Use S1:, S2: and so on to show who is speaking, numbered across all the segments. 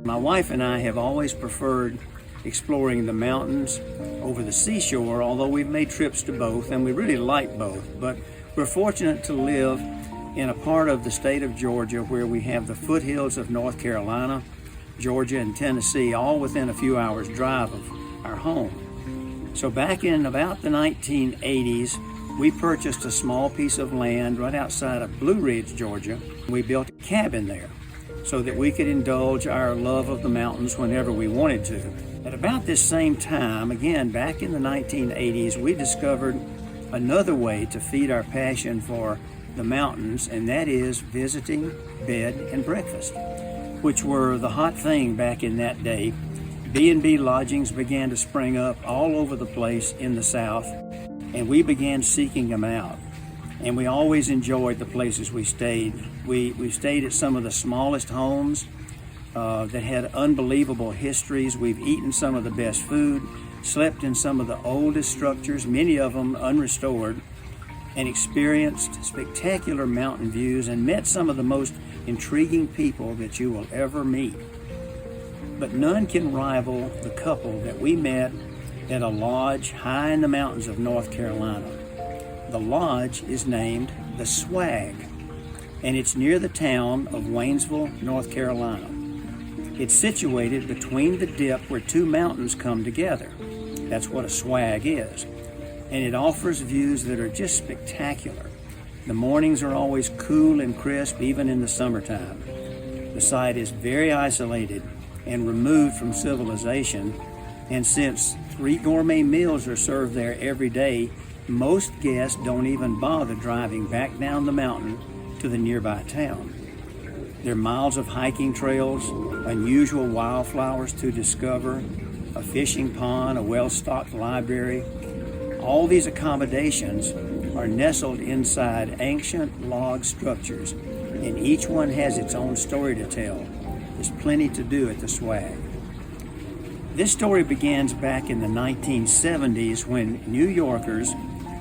S1: My wife and I have always preferred exploring the mountains over the seashore, although we've made trips to both, and we really like both. But we're fortunate to live in a part of the state of Georgia where we have the foothills of North Carolina, Georgia, and Tennessee, all within a few hours' drive of our home. So back in about the 1980s, we purchased a small piece of land right outside of Blue Ridge, Georgia. We built a cabin there so that we could indulge our love of the mountains whenever we wanted to. At about this same time, again back in the 1980s, we discovered another way to feed our passion for the mountains, and that is visiting bed and breakfast, which were the hot thing back in that day. B&B lodgings began to spring up all over the place in the South, and we began seeking them out. And we always enjoyed the places we stayed. We stayed at some of the smallest homes that had unbelievable histories. We've eaten some of the best food, slept in some of the oldest structures, many of them unrestored, and experienced spectacular mountain views and met some of the most intriguing people that you will ever meet. But none can rival the couple that we met at a lodge high in the mountains of North Carolina. The lodge is named the Swag, and it's near the town of Waynesville, North Carolina. It's situated between the dip where two mountains come together. That's what a swag is. And it offers views that are just spectacular. The mornings are always cool and crisp, even in the summertime. The site is very isolated and removed from civilization, and since 3 gourmet meals are served there every day, most guests don't even bother driving back down the mountain to the nearby town. There are miles of hiking trails, unusual wildflowers to discover, a fishing pond, a well-stocked library. All these accommodations are nestled inside ancient log structures, and each one has its own story to tell. There's plenty to do at the Swag. This story begins back in the 1970s when New Yorkers,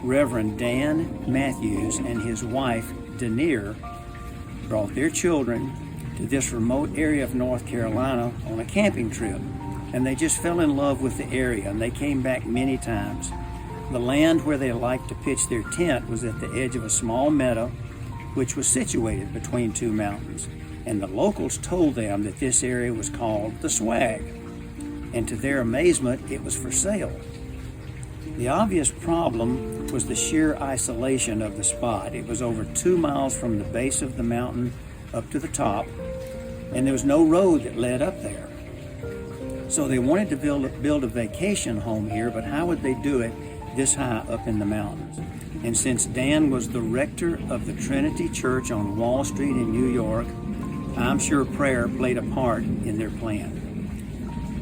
S1: Reverend Dan Matthews and his wife, Denier, brought their children to this remote area of North Carolina on a camping trip. And they just fell in love with the area, and they came back many times. The land where they liked to pitch their tent was at the edge of a small meadow, which was situated between two mountains. And the locals told them that this area was called the Swag. And to their amazement, it was for sale. The obvious problem was the sheer isolation of the spot. It was over 2 miles from the base of the mountain up to the top, and there was no road that led up there. So they wanted to build a vacation home here, but how would they do it this high up in the mountains? And since Dan was the rector of the Trinity Church on Wall Street in New York, I'm sure prayer played a part in their plan.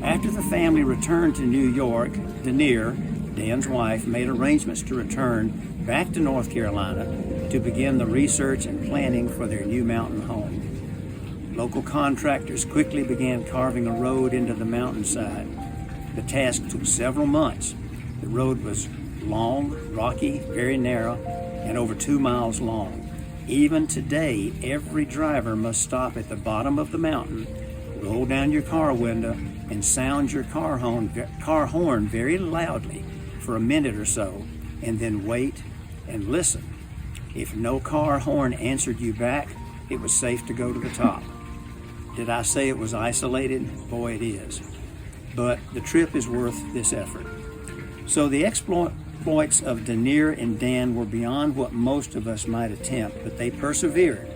S1: After the family returned to New York, Denier, Dan's wife, made arrangements to return back to North Carolina to begin the research and planning for their new mountain home. Local contractors quickly began carving a road into the mountainside. The task took several months. The road was long, rocky, very narrow, and over 2 miles long. Even today, every driver must stop at the bottom of the mountain, roll down your car window, and sound your car horn very loudly for a minute or so, and then wait and listen. If no car horn answered you back, it was safe to go to the top. Did I say it was isolated? Boy, it is. But the trip is worth this effort. So the exploits of Denier and Dan were beyond what most of us might attempt, but they persevered.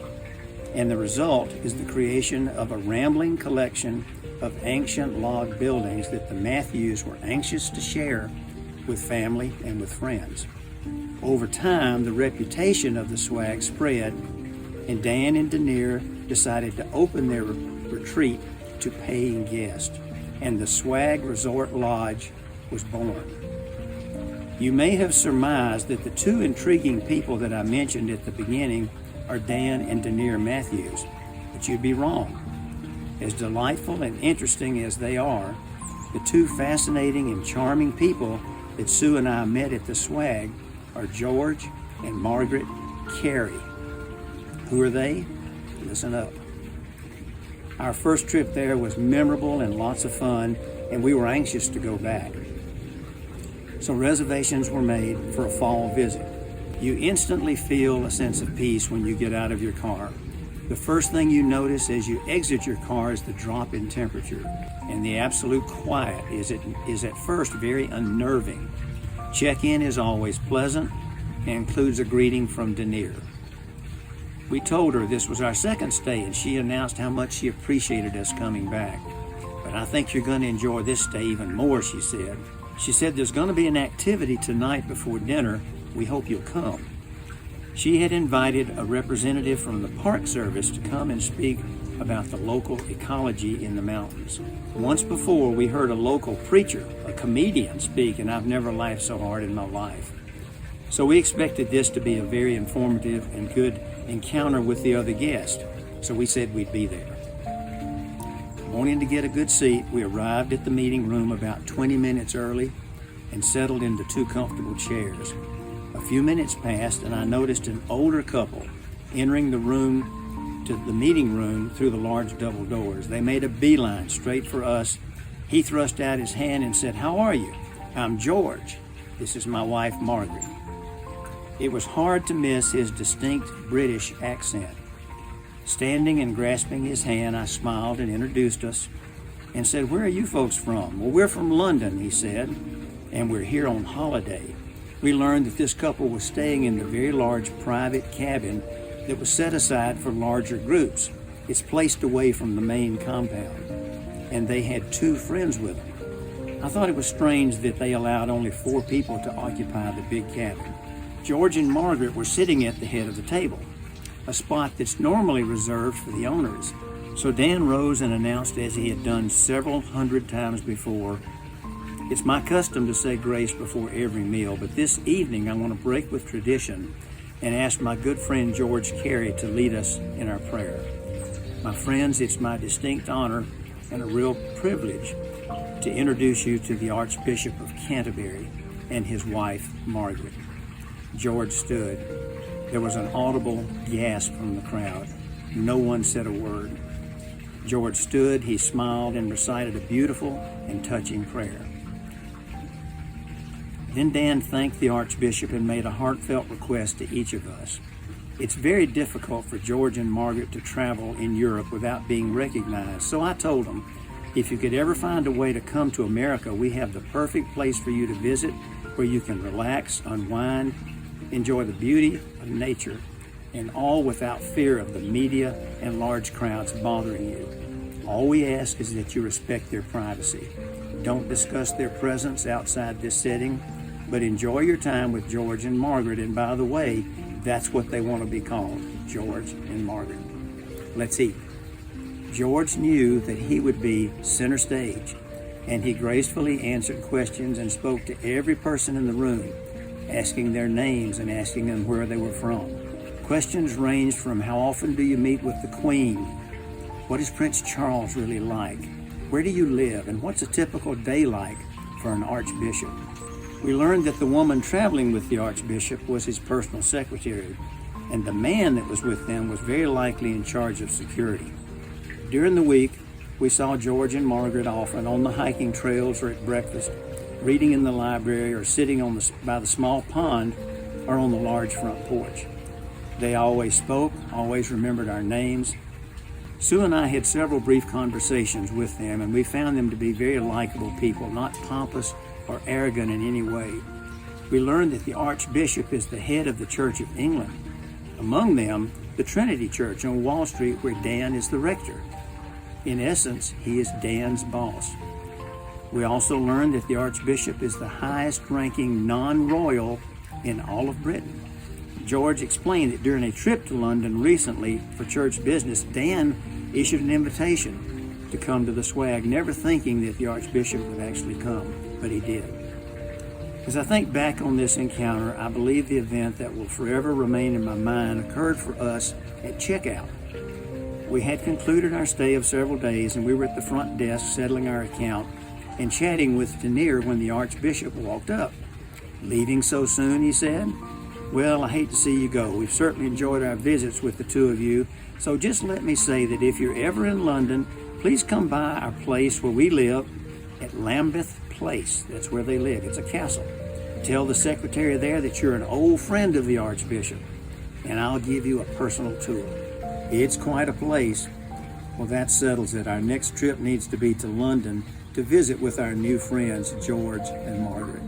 S1: And the result is the creation of a rambling collection of ancient log buildings that the Matthews were anxious to share with family and with friends. Over time, the reputation of the Swag spread, and Dan and Denier decided to open their retreat to paying guests, and the Swag Resort Lodge was born. You may have surmised that the two intriguing people that I mentioned at the beginning are Dan and Denier Matthews, but you'd be wrong. As delightful and interesting as they are, the two fascinating and charming people that Sue and I met at the Swag are George and Margaret Carey. Who are they? Listen up. Our first trip there was memorable and lots of fun, and we were anxious to go back. So reservations were made for a fall visit. You instantly feel a sense of peace when you get out of your car. The first thing you notice as you exit your car is the drop in temperature, and the absolute quiet is at first very unnerving. Check-in is always pleasant and includes a greeting from Denier. We told her this was our second stay, and she announced how much she appreciated us coming back. "But I think you're going to enjoy this stay even more," she said. She said, "There's going to be an activity tonight before dinner. We hope you'll come." She had invited a representative from the Park Service to come and speak about the local ecology in the mountains. Once before, we heard a local preacher, a comedian, speak, and I've never laughed so hard in my life. So we expected this to be a very informative and good encounter with the other guests, so we said we'd be there. Wanting to get a good seat, we arrived at the meeting room about 20 minutes early and settled into 2 comfortable chairs. A few minutes passed, and I noticed an older couple entering the meeting room through the large double doors. They made a beeline straight for us. He thrust out his hand and said, "How are you? I'm George. This is my wife, Margaret." It was hard to miss his distinct British accent. Standing and grasping his hand, I smiled and introduced us and said, "Where are you folks from?" "Well, we're from London," he said, "and we're here on holiday." We learned that this couple was staying in the very large private cabin that was set aside for larger groups. It's placed away from the main compound, and they had 2 friends with them. I thought it was strange that they allowed only 4 people to occupy the big cabin. George and Margaret were sitting at the head of the table, a spot that's normally reserved for the owners. So Dan rose and announced, as he had done several hundred times before, "It's my custom to say grace before every meal, but this evening I want to break with tradition and ask my good friend George Carey to lead us in our prayer." My friends, it's my distinct honor and a real privilege to introduce you to the Archbishop of Canterbury and his wife, Margaret. George stood. There was an audible gasp from the crowd. No one said a word. George stood, he smiled, and recited a beautiful and touching prayer. Then Dan thanked the Archbishop and made a heartfelt request to each of us. It's very difficult for George and Margaret to travel in Europe without being recognized, so I told them, if you could ever find a way to come to America, we have the perfect place for you to visit where you can relax, unwind, enjoy the beauty of nature, and all without fear of the media and large crowds bothering you. All we ask is that you respect their privacy. Don't discuss their presence outside this setting, but enjoy your time with George and Margaret. And by the way, that's what they want to be called, George and Margaret. Let's eat. George knew that he would be center stage, and he gracefully answered questions and spoke to every person in the room, asking their names and asking them where they were from. Questions ranged from how often do you meet with the Queen? What is Prince Charles really like? Where do you live? And what's a typical day like for an archbishop? We learned that the woman traveling with the archbishop was his personal secretary, and the man that was with them was very likely in charge of security. During the week, we saw George and Margaret often on the hiking trails or at breakfast, reading in the library, or sitting by the small pond or on the large front porch. They always spoke, always remembered our names. Sue and I had several brief conversations with them, and we found them to be very likable people, not pompous or arrogant in any way. We learned that the Archbishop is the head of the Church of England. Among them, the Trinity Church on Wall Street, where Dan is the rector. In essence, he is Dan's boss. We also learned that the Archbishop is the highest-ranking non-royal in all of Britain. George explained that during a trip to London recently for church business, Dan issued an invitation to come to the swag, never thinking that the Archbishop would actually come, but he did. As I think back on this encounter, I believe the event that will forever remain in my mind occurred for us at checkout. We had concluded our stay of several days, and we were at the front desk settling our account and chatting with Denier when the Archbishop walked up. "Leaving so soon?" he said. Well, I hate to see you go. We've certainly enjoyed our visits with the two of you. So just let me say that if you're ever in London, please come by our place where we live at Lambeth Place. That's where they live. It's a castle. Tell the secretary there that you're an old friend of the Archbishop, and I'll give you a personal tour. It's quite a place. Well, that settles it. Our next trip needs to be to London to visit with our new friends, George and Margaret.